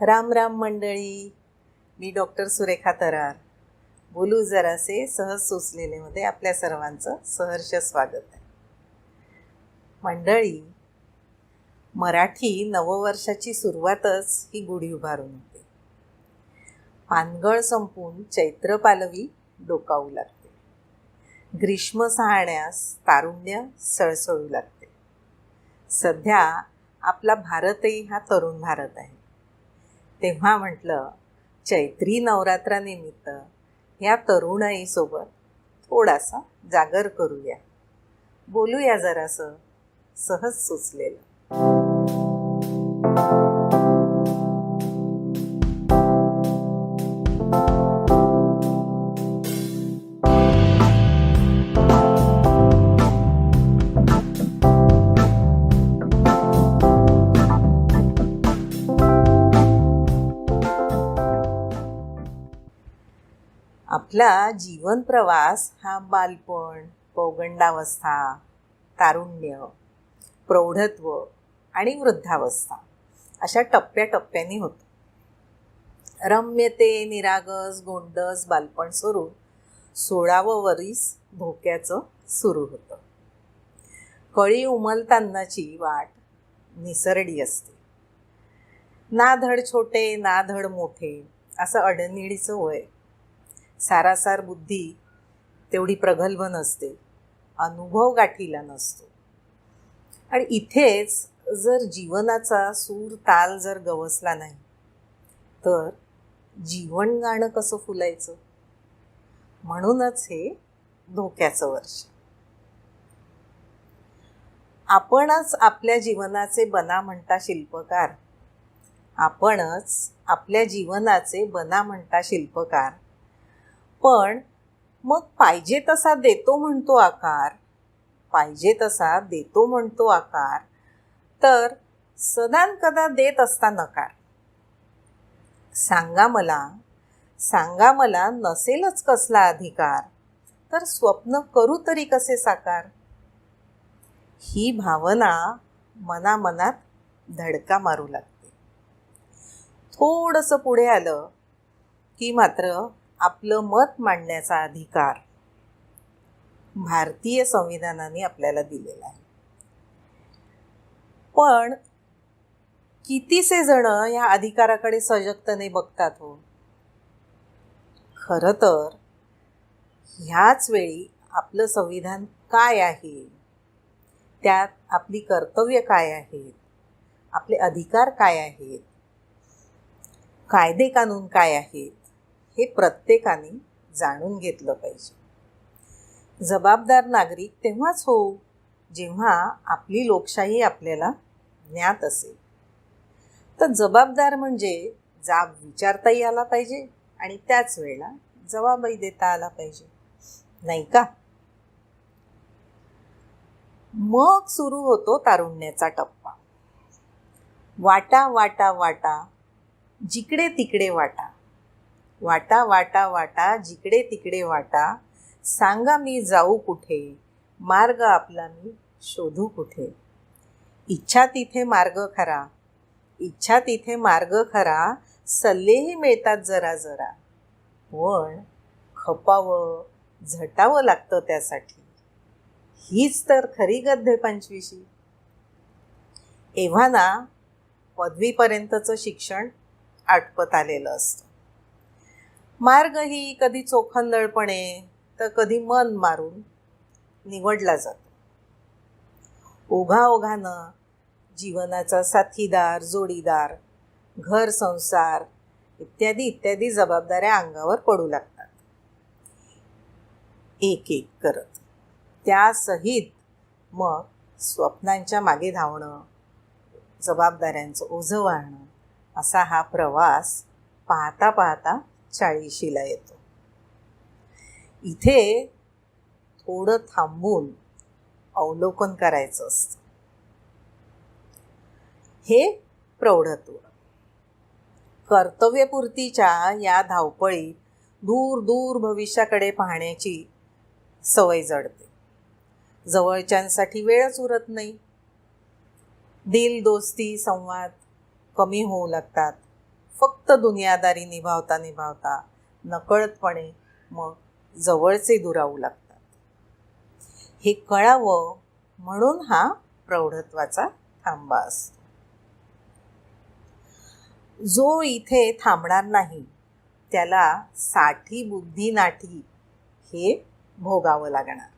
राम राम मंडळी. मी डॉक्टर सुरेखा तरार बोलू जरासे सहज सुचलेलेमध्ये आपल्या सर्वांचं सहर्ष स्वागत आहे. मंडळी, मराठी नववर्षाची सुरुवातच ही गुढी उभारून होते. पानगळ संपून चैत्र पालवी डोकावू लागते. ग्रीष्म सहाण्यास तारुण्य सळसळू लागते. सध्या आपला भारतही हा तरुण भारत आहे. तेव्हा म्हटलं, चैत्री नवरात्रानिमित्त या तरुणाईसोबत थोडासा जागर करूया, बोलूया जरासं सहज सुचलेलं. आपला जीवन प्रवास हा बालपण, पौगंडावस्था, तारुण्य, प्रौढत्व आणि वृद्धावस्था अशा टप्प्याटप्प्यांनी होतो. रम्यते निरागस गोंडस बालपण सुरू 16वं वरीस धोक्याचं सुरू होतं. कळी उमलतानाची वाट निसरडी असते. ना धड छोटे ना धड मोठे असं अडनिडीचं वय. सारासार बुद्धी तेवढी प्रगल्भ नसते, अनुभव गाठीला नसतो. आणि इथेच जर जीवनाचा सूर ताल जर गवसला नाही तर जीवन गाणं कसं फुलायचं? म्हणूनच हे धोक्याचं वर्ष. आपणच आपल्या जीवनाचे बना म्हणता शिल्पकार. आपणच आपल्या जीवनाचे बना म्हणता शिल्पकार. पण मग पाहिजे तसा देतो म्हणतो आकार, पाहिजे तसा देतो म्हणतो आकार, तर सदानकदा देत असता नकार. सांगा मला नसेलच कसला अधिकार, तर स्वप्न करू तरी कसे साकार. ही भावना मनामनात धडका मारू लागते. थोडंसं पुढे आलं की मात्र आपलं मत मांडण्याचा अधिकार भारतीय संविधानाने आपल्याला दिलेला आहे. पण कितीसे जण या अधिकाराकडे सजगतेने बघतात हो. खरं तर ह्याच वेळी आपलं संविधान काय आहे, त्यात आपली कर्तव्य काय आहेत, आपले अधिकार काय आहेत, कायदे कानून काय आहेत, हे प्रत्येकाने जाणून घेतलं पाहिजे. जबाबदार नागरिक तेव्हाच होऊ जेव्हा आपली लोकशाही आपल्याला ज्ञात असेल. तर जबाबदार म्हणजे जाब विचारताही आला पाहिजे आणि त्याच वेळेला जबाबही देता आला पाहिजे, नाही का? मग सुरू होतो तारुण्याचा टप्पा. वाटा वाटा वाटा जिकडे तिकडे वाटा, वाटा वाटा वाटा जिकडे तिकडे वाटा, सांगा मी जाऊ कुठे, मार्ग आपला मी शोधू कुठे. इच्छा तिथे मार्ग खरा, इच्छा तिथे मार्ग खरा, सल्लेही मिळतात जरा जरा, पण खपावं झटावं लागतं त्यासाठी. हीच तर खरी गद्य पंचवीशी. एव्हाना पदवीपर्यंतचं शिक्षण आटपत आलेलं असतं. मार्गही कधी चोखंदळपणे तर कधी मन मारून निवडला जातो. ओघाओघानं जीवनाचा साथीदार, जोडीदार, घर संसार इत्यादी इत्यादी जबाबदाऱ्या अंगावर पडू लागतात, एक एक करत. त्यासहित मग स्वप्नांच्या मागे धावणं, जबाबदाऱ्यांचं ओझं वाहणं, असा हा प्रवास पाहता पाहता 40शीला येतो. इथे थोडं थांबून अवलोकन करायचं असतं. हे प्रौढत्व. कर्तव्यपूर्तीच्या या धावपळीत दूर दूर भविष्याकडे पाहण्याची सवय जडते. जवळच्यांसाठी वेळच उरत नाही. दिल दोस्ती संवाद कमी होऊ लागतात. फक्त दुनियादारी निभावता निभावता नकळतपणे मग जवळचे दुरावू लागतात. हे कळावं म्हणून हा प्रौढत्वाचा थांबा असतो. जो इथे थांबणार नाही त्याला साठी बुद्धी नाठी हे भोगावं लागणार.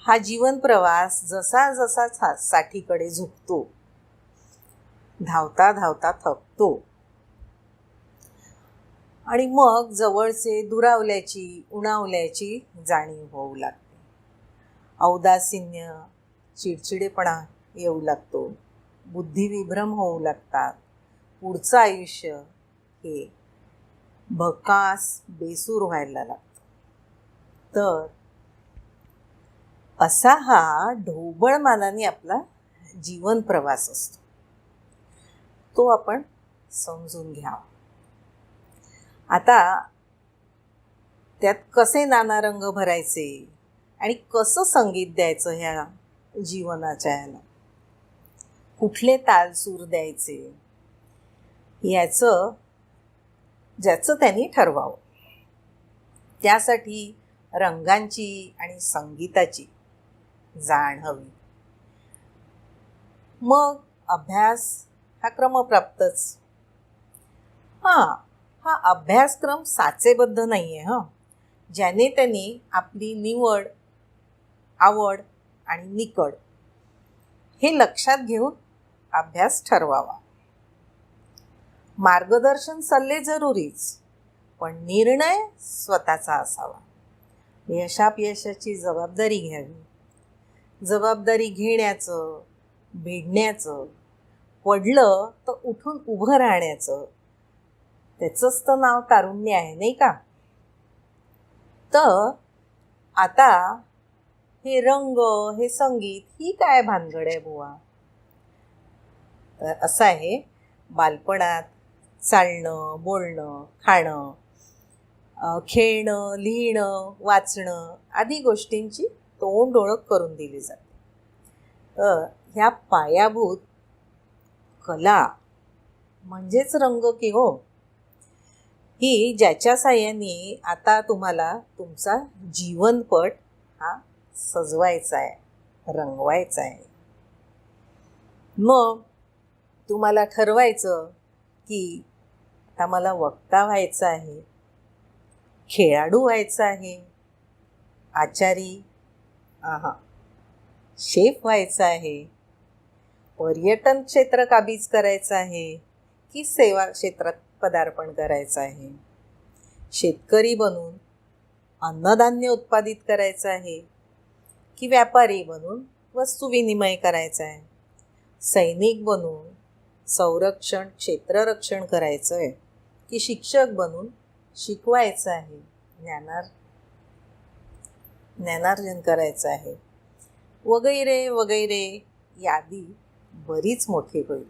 हा जीवन प्रवास जसा जसा साठीकडे झुकतो, धावता धावता थकतो आणि मग जवळचे दुरावल्याची उणावल्याची जाणीव होऊ लागते. औदासीन्य, चिडचिडेपणा येऊ लागतो, बुद्धिविभ्रम होऊ लागतात. पुढचं आयुष्य हे भकास बेसूर व्हायला लागतं. तर असा हा ढोबळमानाने आपला जीवन प्रवास असतो. तो आपण समजून घ्यावा. आता त्यात कसे नाना रंग भरायचे आणि कसं संगीत द्यायचं ह्या जीवनाच्या याला, कुठले तालसूर द्यायचे ज्याचं त्यांनी ठरवावं. त्यासाठी रंगांची आणि संगीताची जाण हवी. मग अभ्यास हा क्रमप्राप्तच. हा अभ्यासक्रम साचेबद्ध नाही आहे. ज्याने त्यांनी आपली निवड, आवड आणि निकड हे लक्षात घेऊन अभ्यास ठरवावा. मार्गदर्शन सल्ले जरुरीच, पण निर्णय स्वतःचा असावा. यशापयशाची जबाबदारी घ्यावी. जबाबदारी घेण्याचं, भिडण्याचं, पडलं तर उठून उभं राहण्याचं, त्याचंच तर नाव तारुण्य आहे, नाही का? तर आता हे रंग, हे संगीत, ही काय भानगड आहे बुवा? तर असं आहे, बालपणात चालणं, बोलणं, खाणं, खेळणं, लिहिणं, वाचणं आदी गोष्टींची तोंड ओळख करून दिली जाते. तर ह्या पायाभूत कला म्हणजेच रंग की हो, ही ज्याच्या साहाय्याने आता तुम्हाला तुमचा जीवनपट हा सजवायचा आहे, रंगवायचा आहे. मग तुम्हाला ठरवायचं की आता मला वक्ता व्हायचं आहे, खेळाडू व्हायचं आहे, आचारी, शेफ व्हायचं आहे, पर्यटन क्षेत्र काबीज करायचं आहे की सेवा क्षेत्रात पदार्पण करायचं आहे, शेतकरी बनून अन्नधान्य उत्पादित करायचं आहे की व्यापारी बनून वस्तू विनिमय करायचा आहे, सैनिक बनून संरक्षण क्षेत्ररक्षण करायचं आहे की शिक्षक बनून शिकवायचं आहे, ज्ञानार्जन करायचं आहे, वगैरे वगैरे यादी बरीच मोठी होईल.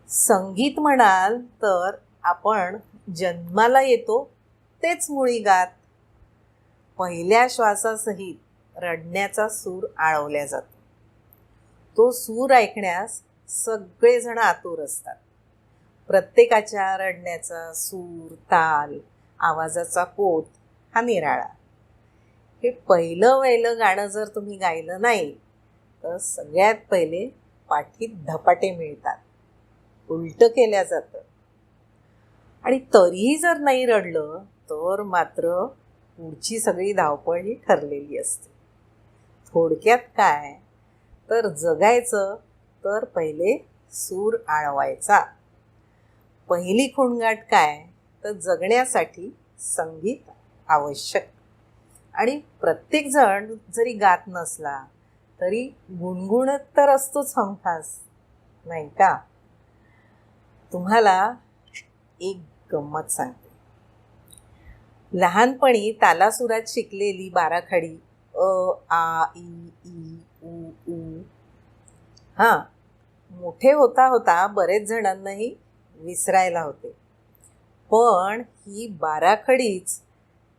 संगीत म्हणाल तर आपण जन्माला येतो तेच मुळी गात. पहिल्या श्वासासहित रडण्याचा सूर आळवल्या जातो. तो सूर ऐकण्यास सगळेजण आतुर असतात. प्रत्येकाच्या रडण्याचा सूर, ताल, आवाजाचा पोत हा निराळा. हे पहिलं गाणं जर तुम्ही गायलं नाही तर सगळ्यात पहिले पाठीत धपाटे मिळतात, उलटं केल्या जातं. आणि तरीही जर नाही रडलं तर मात्र पुढची सगळी धावपळ ही ठरलेली असते. थोडक्यात काय तर जगायचं तर पहिले सूर आळवायचा. पहिली खुणगाठ काय तर जगण्यासाठी संगीत आवश्यक. आणि प्रत्येकजण जरी गात नसला तरी गुणगुणत तर असतोच हमखास, नाही का? तुम्हाला एक गंमत सांगते. लहानपणी तालासुरात शिकलेली बाराखडी अ, आ, इ, ई, उ, ऊ मोठे होता होता बरेच जणांनाही विसरायला होते. पण ही बाराखडीच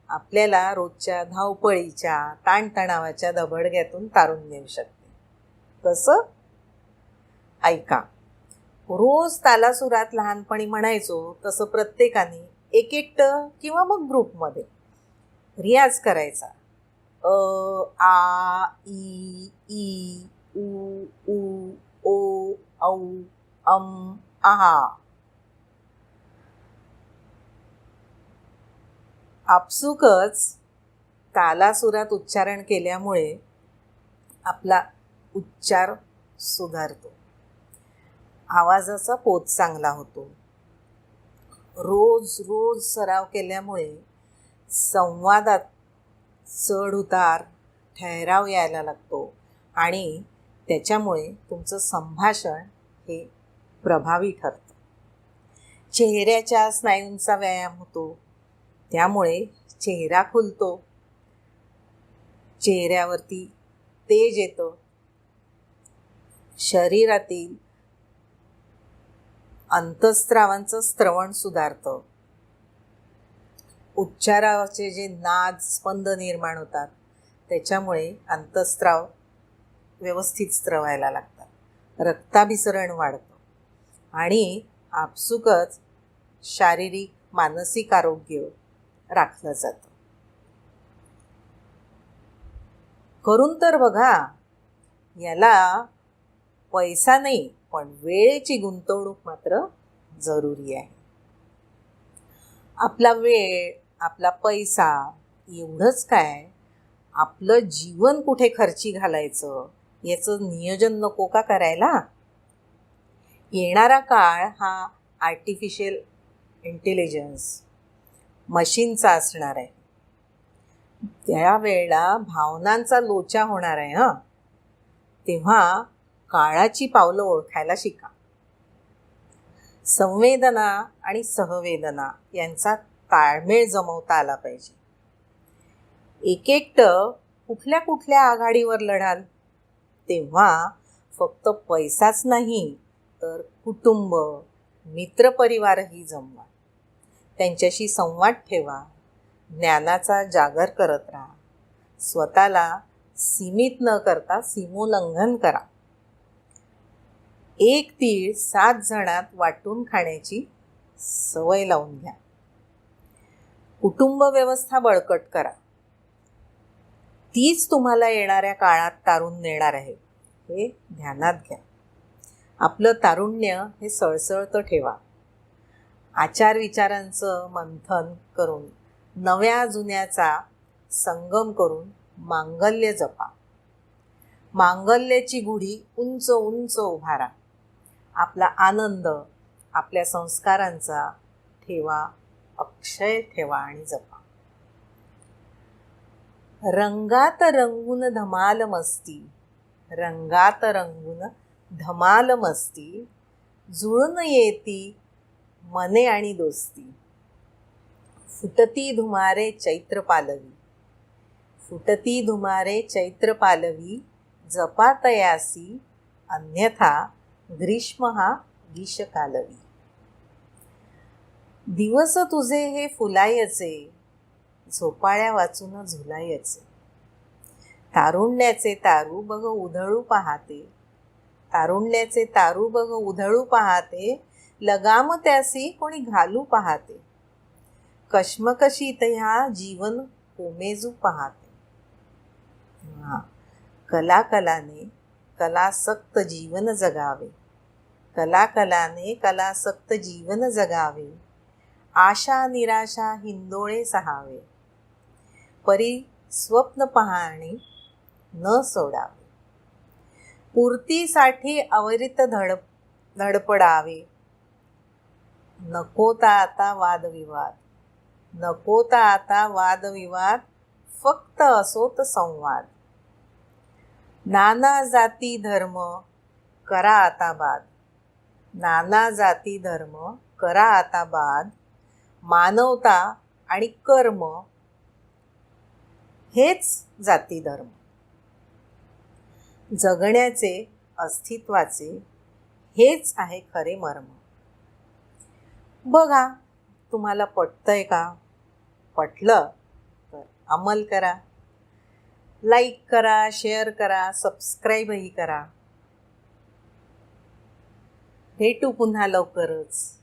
आपल्याला रोजच्या धावपळीच्या ताणतणावाच्या दबडग्यातून तारून नेऊ शकते. कसं? ऐका. रोज तालासुरात लहानपणी म्हणायचो तसं प्रत्येकाने एक एकटं किंवा मग ग्रुपमध्ये रियाज करायचा. आ ई ई उ ऊ ओ औ अम आहा. आपसुकच तालासुरात उच्चारण केल्यामुळे आपला उच्चार सुधारतो, आवाजाचा पोत चांगला होतो. रोज रोज सराव केल्यामुळे संवादात चढ उतार ठहराव यायला लागतो आणि त्याच्यामुळे तुमचं संभाषण हे प्रभावी ठरतं. चेहऱ्याच्या स्नायूंचा व्यायाम होतो, त्यामुळे चेहरा खुलतो, चेहऱ्यावरती तेज येतं, शरीरातील अंतःस्रावांचं स्त्रवण सुधारतं, उच्चाराचे जे नाद स्पंद निर्माण होतात त्याच्यामुळे अंतःस्राव व्यवस्थित स्त्रवायला लागतात, रक्ताभिसरण वाढतं आणि आपसुकच शारीरिक मानसिक आरोग्य राखलं जातं. करून तर बघा. याला पैसा नाही पण वेळेची गुंतवणूक मात्र जरुरी आहे. आपला वेळ, आपला पैसा, एवढंच काय, आपलं जीवन कुठे खर्ची घालायचं याचं नियोजन नको का करायला? येणारा काळ हा आर्टिफिशियल इंटेलिजन्स मशीनचा असणार आहे. त्यावेळेला भावनांचा लोचा होणार आहे. तेव्हा काळाची पावलं ओळखायला शिका. संवेदना आणि सहवेदना यांचा ताळमेळ जमवता आला पाहिजे. एक एकटं कुठल्या कुठल्या आघाडीवर लढाल तेव्हा फक्त पैसाच नाही तर कुटुंब, मित्रपरिवारही जमवा. त्यांच्याशी संवाद ठेवा, ज्ञानाचा जागर करत राहा, स्वतःला सीमित न करता सीमोल्लंघन करा. एक तीळ 7 जणात वाटून खाण्याची सवय लावून घ्या. कुटुंब व्यवस्था बळकट करा. तीच तुम्हाला येणाऱ्या काळात तारून नेणार आहे, हे ध्यानात घ्या. आपलं तारुण्य हे सळसळतं ठेवा. आचारविचारांचं मंथन करून नव्या जुन्याचा संगम करून मांगल्य जपा. मांगल्याची गुढी उंच उंच उभारा. आपला आनंद, आपल्या संस्कारांचा ठेवा, अक्षय ठेवा आणि जपा. रंगात रंगून धमाल मस्ती, रंगात रंगून धमाल मस्ती, जुळून येती मने आणि दोस्ती. फुटती धुमारे चैत्र पालवी, फुटती धुमारे चैत्र पालवी, जपा तयासी अन्यथा ग्रीष्म हा विष कालवी. दिवस तुझे हे फुलायचे, झोपाळ्या वाचून झुलायचे. तारुण्याचे तारू बघ उधळू पाहते, तारुण्याचे तारू बघ उधळू पाहते, लगाम त्यासी कोणी घालू पाहते. कश्मकशीत ह्या जीवन कोमेजू पाहते. कलाकलाने कलासक्त जीवन जगावे, कलाकलाने कलासक्त जीवन जगावे. आशा निराशा हिंदोळे सहावे, परी स्वप्न पाहणे न सोडावे. पूर्तीसाठी अविरत धडपडावे, नकोता आता वादविवाद, नकोता आता वादविवाद, फक्त असोत संवाद. नाना जाती धर्म करा आता बाद, नाना जाती धर्म करा आता बाद. मानवता आणि कर्म हेच जाती धर्म. जगण्याचे, अस्तित्वाचे हेच आहे खरे मर्म. बघा, तुम्हाला पटतंय का? पटलं तर अंमल करा. लाईक करा, शेअर करा, सबस्क्राईबही करा. भेटू पुन्हा लवकरच.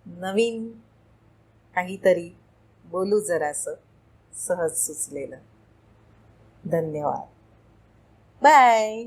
नवीन काहीतरी बोलू जरासं सहज सुचलेलं. धन्यवाद. बाय.